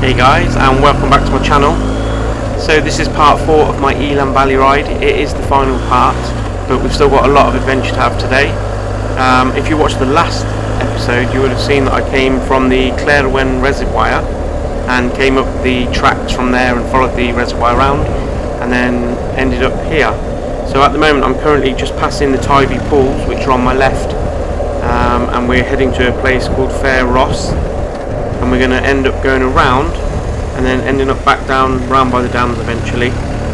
Hey guys, and welcome back to my channel. So this is part 4 of my Elan Valley ride. It is the final part, but we've still got a lot of adventure to have today. If you watched the last episode, you would have seen that I came from the Elan reservoir and came up the tracks from there and followed the reservoir around and then ended up here. So at the moment I'm currently just passing the Tivy pools, which are on my left, and we're heading to a place called Fair Ross. And we're going to end up going around and then ending up back down round by the dams eventually,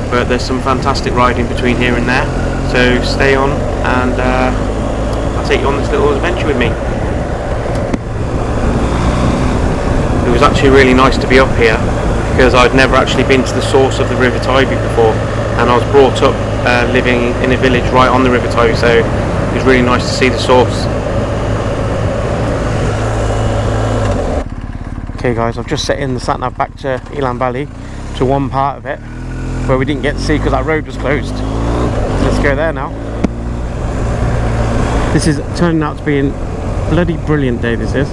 but there's some fantastic riding between here and there, so stay on and I'll take you on this little adventure with me. It was actually really nice to be up here because I'd never actually been to the source of the River Tivy before, and I was brought up living in a village right on the River Tivy, so it was really nice to see the source. Okay guys, I've just set in the sat nav back to Elan Valley, to one part of it where we didn't get to see because that road was closed. Let's go there now. This is turning out to be a bloody brilliant day, this is.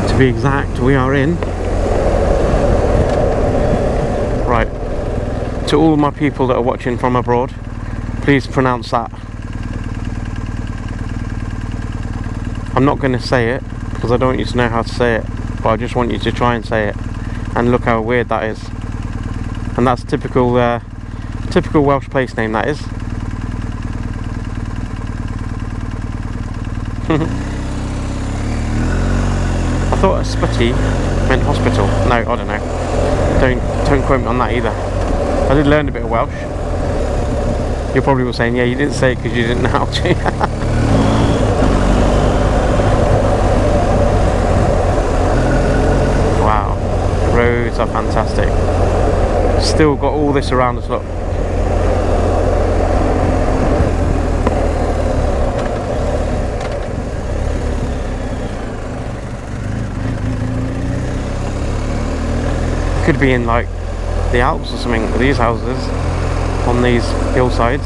To be exact, we are in. Right, to all my people that are watching from abroad, please pronounce that. I'm not going to say it because I don't want you to know how to say it, but I just want you to try and say it, and look how weird that is. And that's typical Welsh place name, that is. I thought a sputty meant hospital. No, I don't know. Don't quote me on that either. I did learn a bit of Welsh. You're probably saying, yeah, you didn't say it because you didn't know how to. Wow, the roads are fantastic. Still got all this around us, look. Could be in like the Alps or something with these houses on these hillsides.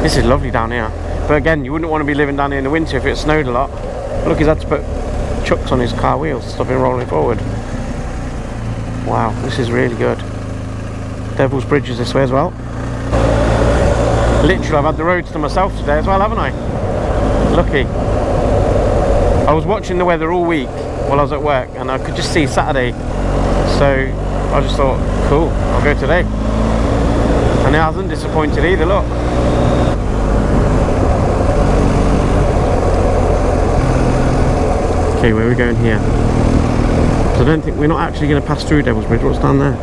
This is lovely down here, but again, you wouldn't want to be living down here in the winter if it snowed a lot. Look, he's had to put chucks on his car wheels to stop him rolling forward. Wow, this is really good. Devil's Bridge is this way as well. Literally, I've had the roads to myself today as well, haven't I? Lucky. I was watching the weather all week while I was at work, and I could just see Saturday, so I just thought, cool, I'll go today. And it hasn't disappointed either, look. Okay, where are we going here? So I don't think we're not actually going to pass through Devil's Bridge. What's down there?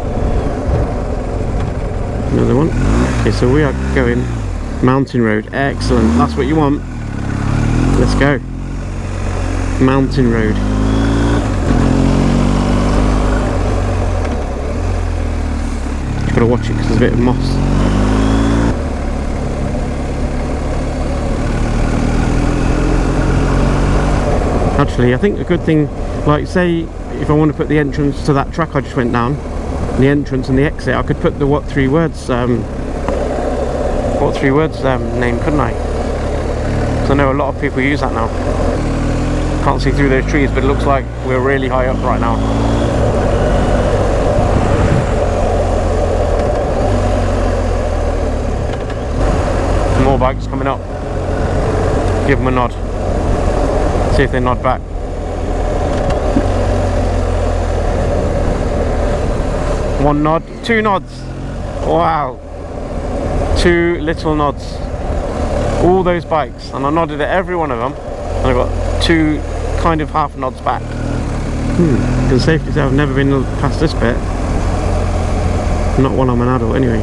Another one. Okay, so we are going Mountain Road. Excellent, that's what you want. Let's go. Mountain Road. Got to watch it because there's a bit of moss. Actually, I think a good thing, like say if I want to put the entrance to that track I just went down, the entrance and the exit, I could put the what three words name, couldn't I? Because I know a lot of people use that now. Can't see through those trees, but it looks like we're really high up right now. More bikes coming up. Give them a nod. See if they nod back. One nod, two nods. Wow. Two little nods. All those bikes, and I nodded at every one of them, and I got two kind of half nods back. Can safely say I've never been past this bit. Not while I'm an adult anyway.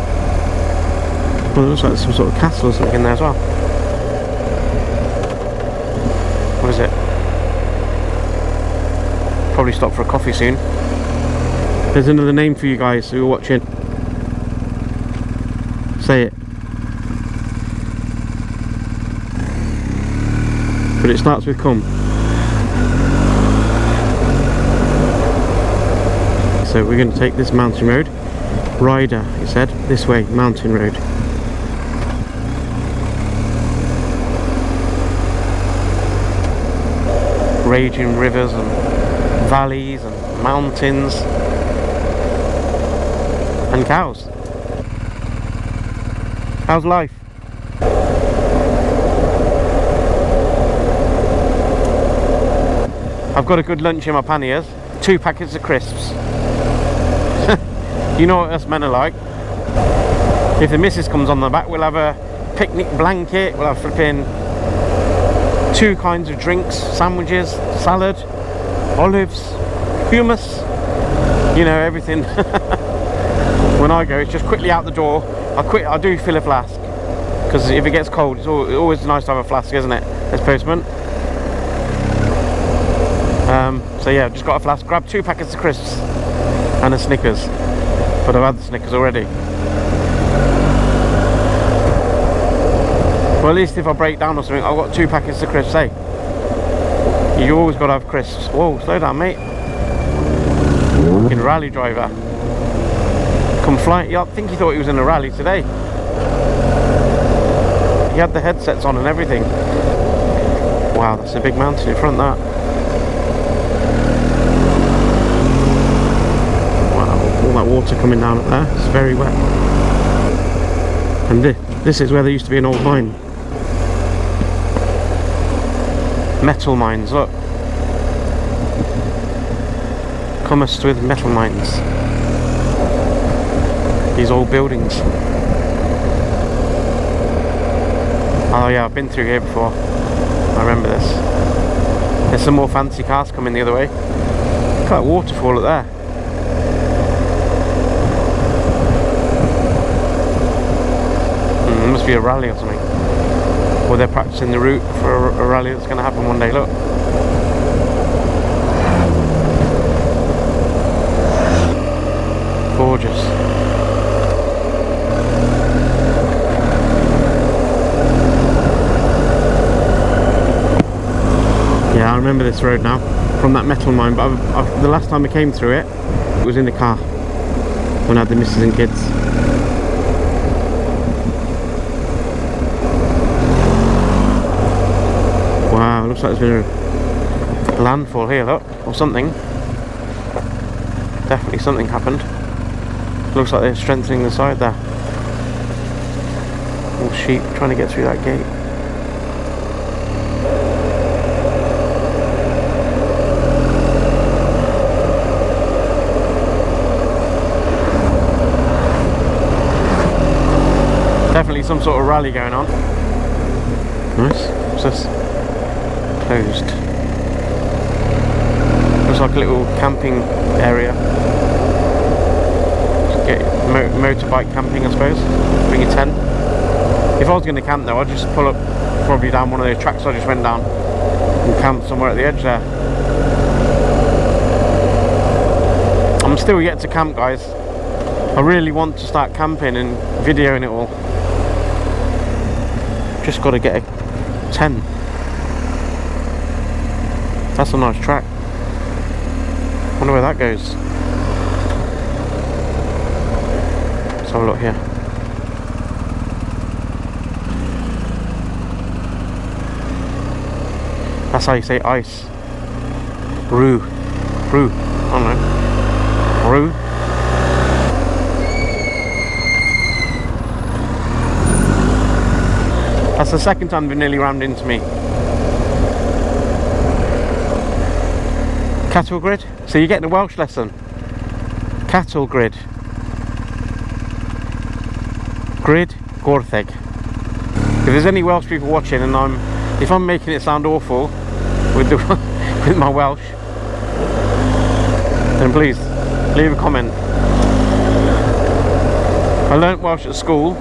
Well, it looks like there's some sort of castle or something in there as well. What is it? Probably stop for a coffee soon. There's another name for you guys who are watching. Say it. But it starts with come. So we're going to take this mountain road. Rider, he said. This way, mountain road. Raging rivers and valleys and mountains and cows. How's life? I've got a good lunch in my panniers. 2 packets of crisps. You know what us men are like. If the missus comes on the back, we'll have a picnic blanket, we'll have flipping 2 kinds of drinks, sandwiches, salad, olives, hummus, you know, everything. When I go, it's just quickly out the door. I do fill a flask, because if it gets cold, it's always nice to have a flask, isn't it, as postman? So yeah, just got a flask, grab 2 packets of crisps and a Snickers, but I've had the Snickers already. Well, at least if I break down or something, I've got 2 packets of crisps, eh? You always got to have crisps. Whoa, slow down, mate. Fucking rally driver. Come flying. I think he thought he was in a rally today. He had the headsets on and everything. Wow, that's a big mountain in front, that. Wow, all that water coming down up there. It's very wet. And this is where there used to be an old mine. Metal mines, look. Cwmystwyth metal mines. These old buildings. Oh yeah, I've been through here before. I remember this. There's some more fancy cars coming the other way. Look at that waterfall up there. Must be a rally or something. Or they're practicing the route for a rally that's going to happen one day, look. Gorgeous. Yeah, I remember this road now, from that metal mine, but the last time I came through it, it was in the car, when I had the missus and kids. Wow, looks like there's been a landfall here, look, or something. Definitely something happened. Looks like they're strengthening the side there. All sheep trying to get through that gate. Definitely some sort of rally going on. Nice. What's this? Closed. Looks like a little camping area. Just get motorbike camping, I suppose. Bring a tent. If I was going to camp though, I'd just pull up probably down one of those tracks I just went down and camp somewhere at the edge there. I'm still yet to camp, guys. I really want to start camping and videoing it all. Just got to get a tent. That's a nice track. Wonder where that goes. Let's have a look here. That's how you say ice. Roo. Roo. I don't know. Roo. That's the second time they've nearly rammed into me. Cattle grid? So you're getting a Welsh lesson. Cattle grid. Grid Gortheg. If there's any Welsh people watching and if I'm making it sound awful with with my Welsh, then please leave a comment. I learnt Welsh at school,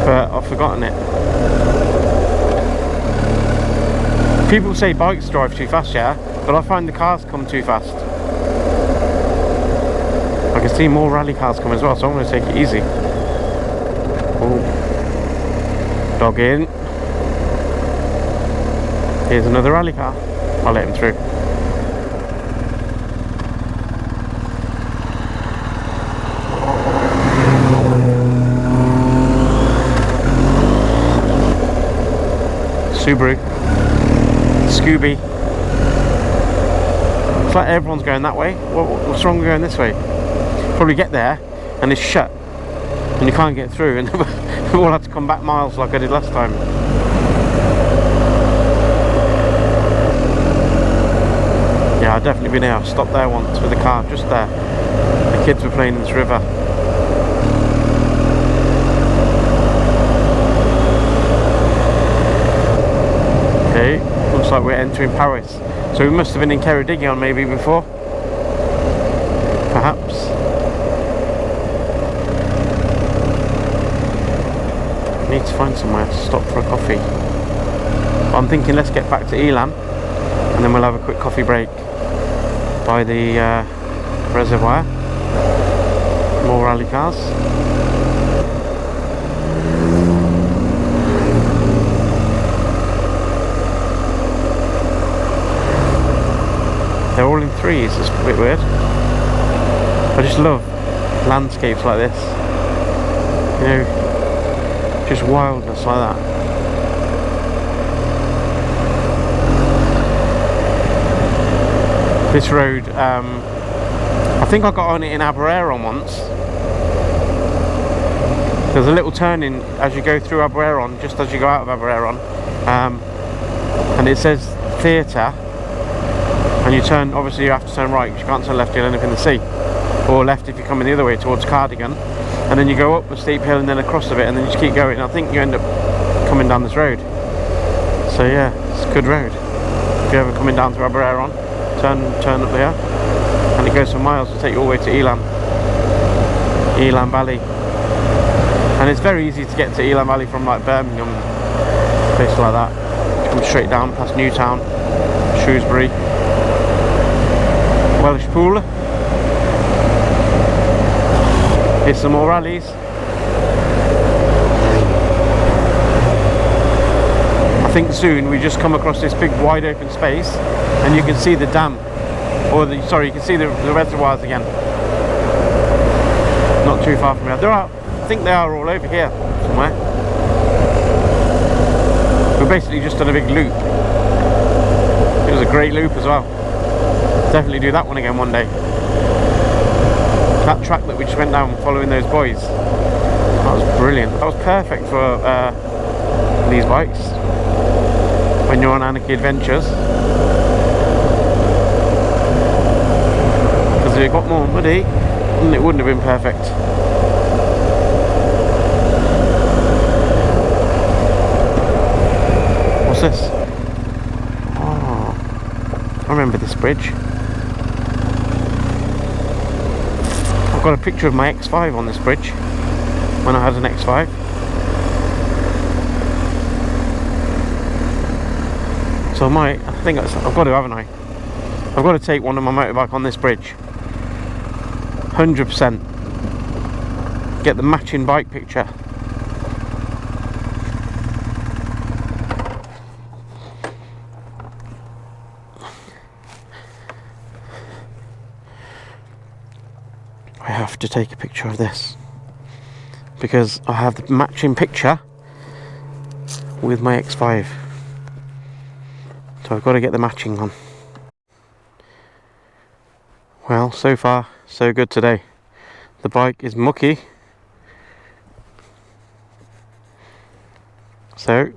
but I've forgotten it. People say bikes drive too fast, yeah, but I find the cars come too fast. see more rally cars coming as well, so I'm going to take it easy. Oh, dog in. Here's another rally car. I'll let him through. Subaru. Scooby. It's like everyone's going that way. What's wrong with going this way? Probably get there and it's shut and you can't get through, and we'll have to come back miles like I did last time. Yeah, I've definitely been here. I've stopped there once with a car, just there. The kids were playing in this river. Okay, looks like we're entering Paris. So we must have been in Ceredigion maybe before. Perhaps. Need to find somewhere to stop for a coffee. But I'm thinking let's get back to Elan and then we'll have a quick coffee break by the reservoir. More rally cars. They're all in threes, it's a bit weird. I just love landscapes like this. You know, just wildness like that. This road, I think I got on it in Aberaeron once. There's a little turning as you go through Aberaeron, just as you go out of Aberaeron, and it says theatre, and you turn, obviously you have to turn right because you can't turn left, you'll end up in the sea, or left if you're coming the other way towards Cardigan, and then you go up a steep hill and then across a bit and then you just keep going. I think you end up coming down this road. So yeah, it's a good road. If you're ever coming down to Aberaeron, turn up there, and it goes for miles. It'll take you all the way to Elan Valley, and it's very easy to get to Elan Valley from like Birmingham, places like that. You come straight down past Newtown, Shrewsbury, Welsh Pool. Here's some more rallies. I think soon we just come across this big wide open space and you can see the dam, or you can see the reservoirs again. Not too far from here. There are, I think they are all over here somewhere. We've basically just done a big loop. It was a great loop as well. Definitely do that one again one day. That track that we just went down following those boys, that was brilliant. That was perfect for these bikes when you're on Anarchy Adventures, because if it got more muddy then it wouldn't have been perfect. What's this? Oh, I remember this bridge. I've got a picture of my X5 on this bridge when I had an X5. So I think I've got to, haven't I? I've got to take one of my motorbike on this bridge. 100%. Get the matching bike picture. I have to take a picture of this because I have the matching picture with my X5, so I've got to get the matching on. Well, so far so good today. The bike is mucky, so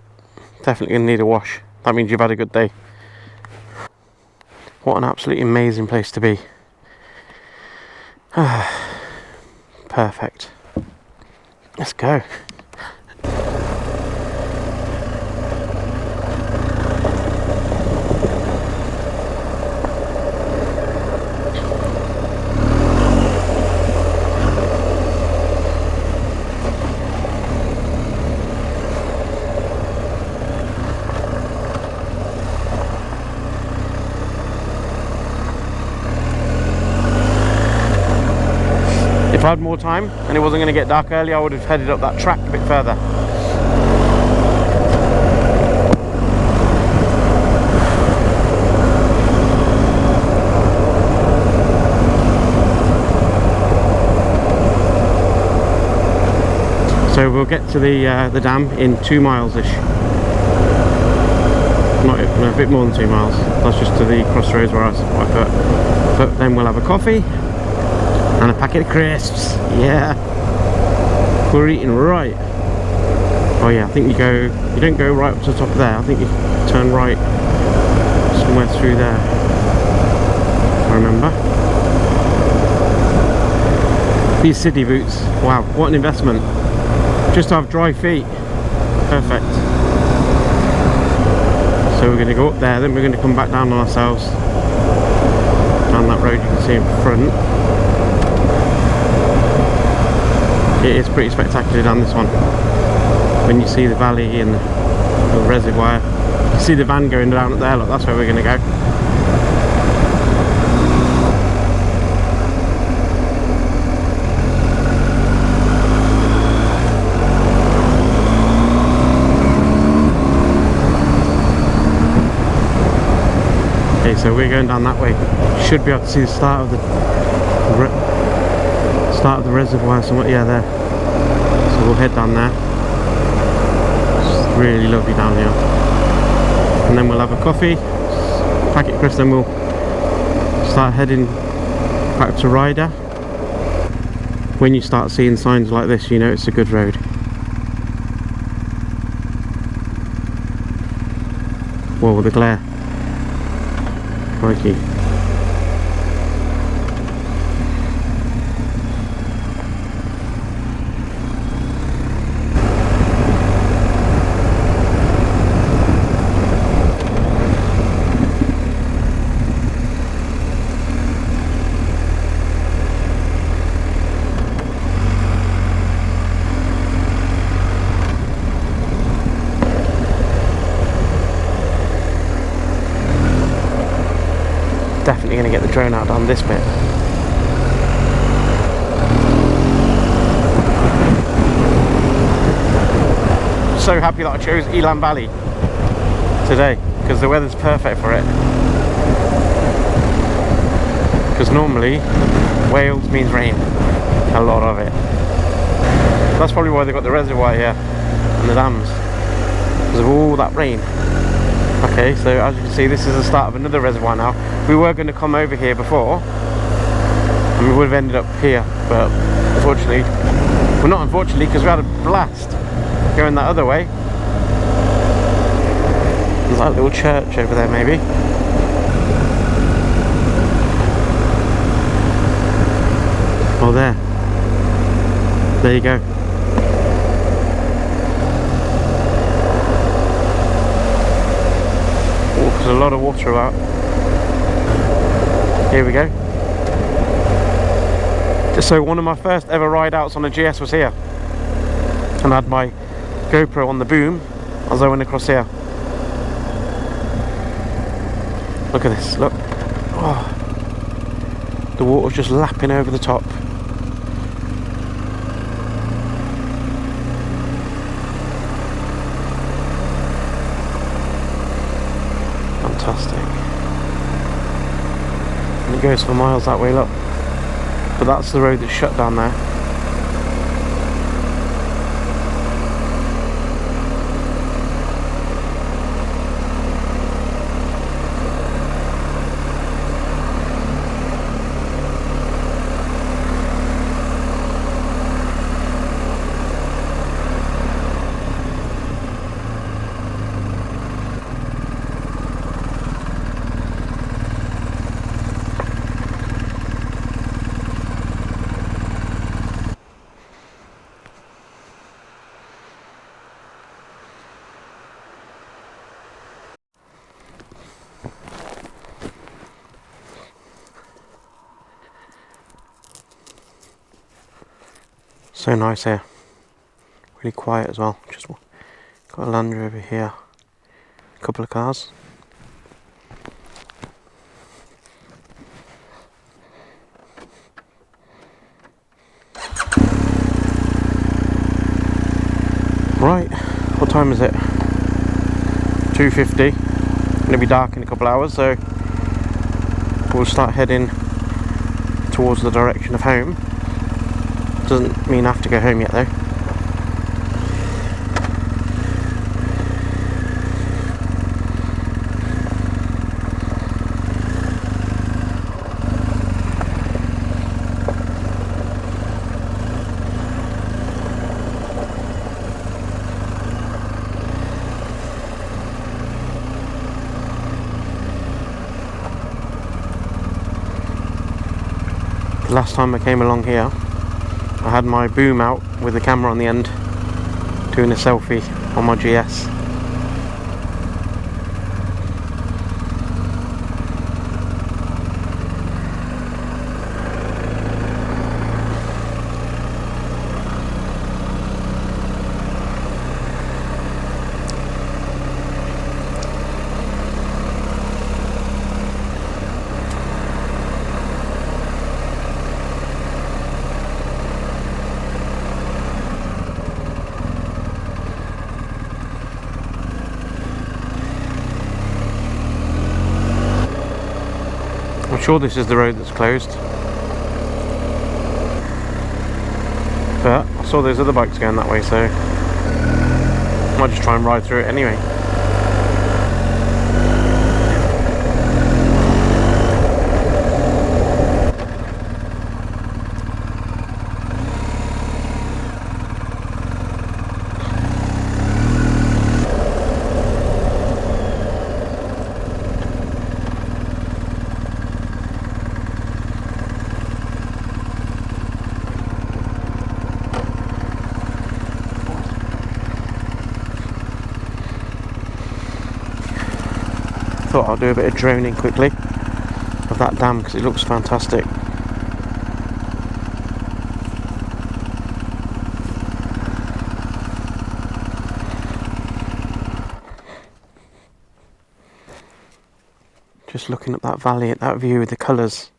definitely gonna need a wash. That means you've had a good day. What an absolutely amazing place to be. Perfect. Let's go. If I had more time and it wasn't going to get dark early, I would have headed up that track a bit further. So we'll get to the dam in 2 miles-ish. No, a bit more than 2 miles. That's just to the crossroads where I put. But then we'll have a coffee and a packet of crisps. Yeah, we're eating right. Oh yeah, I think you don't go right up to the top there. I think you turn right somewhere through there, I remember. These city boots, wow, what an investment. Just to have dry feet, perfect. So we're going to go up there, then we're going to come back down on ourselves, down that road you can see in front. It is pretty spectacular down this one. When you see the valley and the reservoir, you see the van going down up there, look, that's where we're going to go. So we're going down that way. Should be able to see the start of the reservoir somewhere. Yeah, there. So we'll head down there. It's really lovely down here. And then we'll have a coffee, packet of crisps, then we'll start heading back to Ryder. When you start seeing signs like this, you know it's a good road. Whoa, the glare. Crikey. Definitely going to get the drone out on this bit. So happy that I chose Elan Valley today because the weather's perfect for it. Because normally Wales means rain, a lot of it. That's probably why they've got the reservoir here and the dams, because of all that rain. Okay, so as you can see, this is the start of another reservoir now. We were going to come over here before, and we would have ended up here, but unfortunately, well, not unfortunately, because we had a blast going that other way. There's like a little church over there, maybe. Oh, there. There you go. There's a lot of water about. Here we go. So one of my first ever ride outs on a GS was here, and I had my GoPro on the boom as I went across here. Look at this, look. Oh, the water's just lapping over the top. Fantastic. And it goes for miles that way, look. But that's the road that's shut down there. So nice here, really quiet as well. Just got a Land Rover here, a couple of cars. time is it? 2:50. Gonna be dark in a couple hours, so we'll start heading towards the direction of home. Doesn't mean I have to go home yet though. Last time I came along here, I had my boom out with the camera on the end, doing a selfie on my GS. I'm sure this is the road that's closed, but I saw those other bikes going that way, so I might just try and ride through it anyway. Thought I'll do a bit of droning quickly of that dam because it looks fantastic. Just looking up that valley at that view with the colours,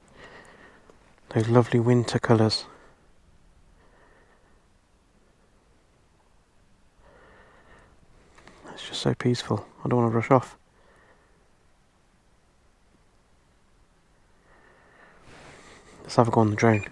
those lovely winter colours. It's just so peaceful. I don't want to rush off. Let's have a go on the drone.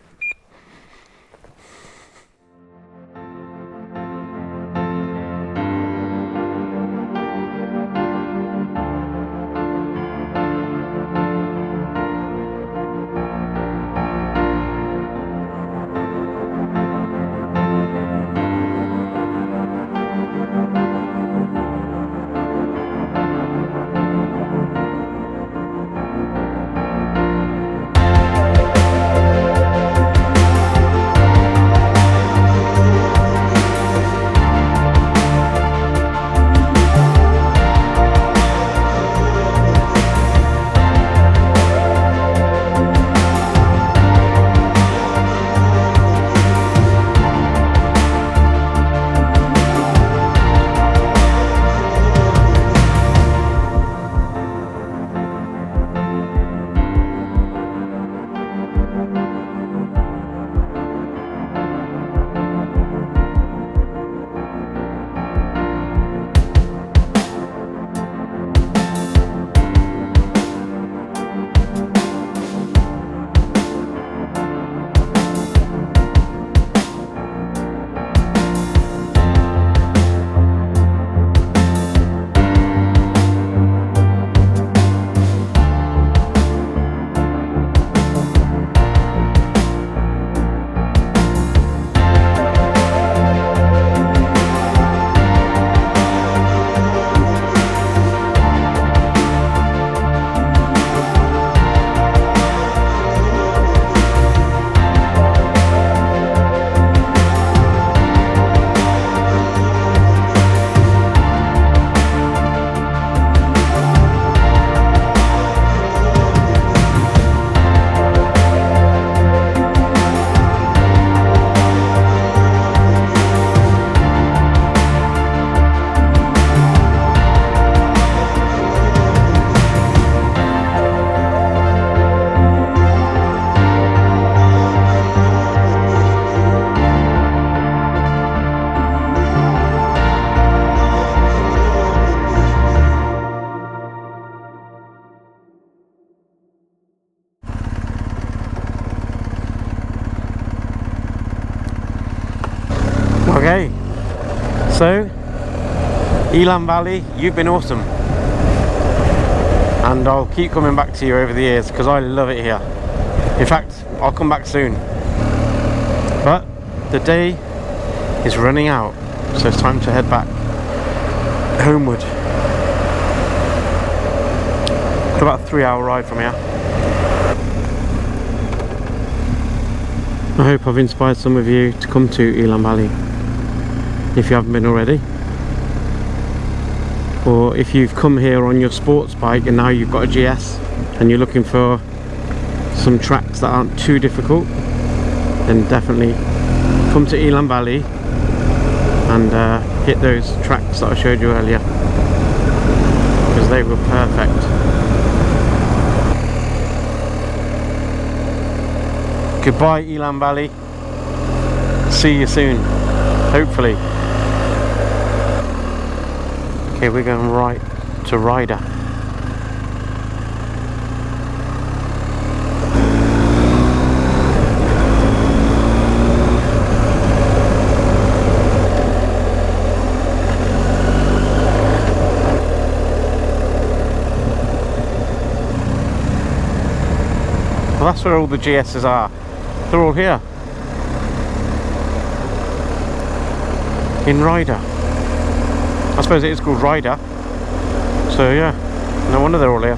Okay, so Elan Valley, you've been awesome, and I'll keep coming back to you over the years because I love it here. In fact, I'll come back soon, but the day is running out, so it's time to head back homeward. It's about a 3-hour ride from here. I hope I've inspired some of you to come to Elan Valley if you haven't been already, or if you've come here on your sports bike and now you've got a GS and you're looking for some tracks that aren't too difficult, then definitely come to Elan Valley and hit those tracks that I showed you earlier, because they were perfect. Goodbye Elan Valley, see you soon, hopefully. Okay, we're going right to Ryder. Well, that's where all the GSs are. They're all here in Ryder. I suppose it is called Ryder, so yeah, no wonder they're all here.